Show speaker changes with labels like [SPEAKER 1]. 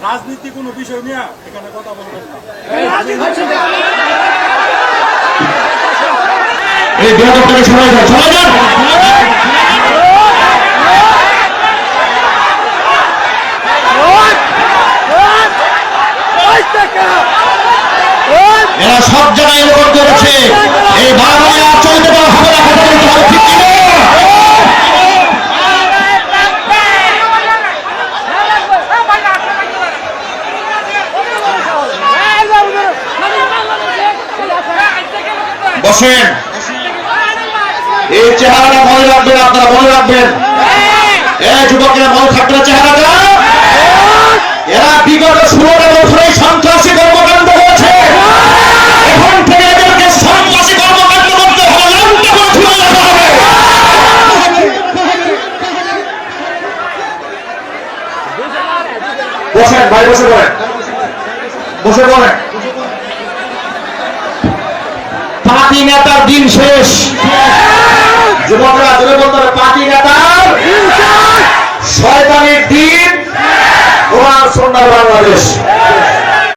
[SPEAKER 1] রাজনীতি কোনো বিষয় নিয়ে এখানে কথা বলবেন না।
[SPEAKER 2] এই বিরোধী সবাই যান, সবাই যান। এরা সব জায়গায় রেকর্ড করেছে। এই বারবারে আর চলতে দেওয়া হবে না, কথা বলতে হবে, ঠিক কিনা? বসেন। এই চেহারাটা মনে রাখবেন, আপনারা মনে রাখবেন। এই যুবকেরা মনে থাকবে চেহারাটা। এরা বিগত 16 বছরে সন্ত্রাসী কর্মকাণ্ড করেছে। এখন থেকে এদেরকে সন্ত্রাসী কর্মকাণ্ড করতে হবে, লাঞ্ছিত করে তুলে রাখা হবে। বসেন ভাই, বসে পড়েন, বসে পড়েন। পার্টি নেতার দিন শেষ। যুবকরা জোরে বলতে হবে, পার্টি নেতার শয়তানির দিন। ওরা সোনার বাংলাদেশ।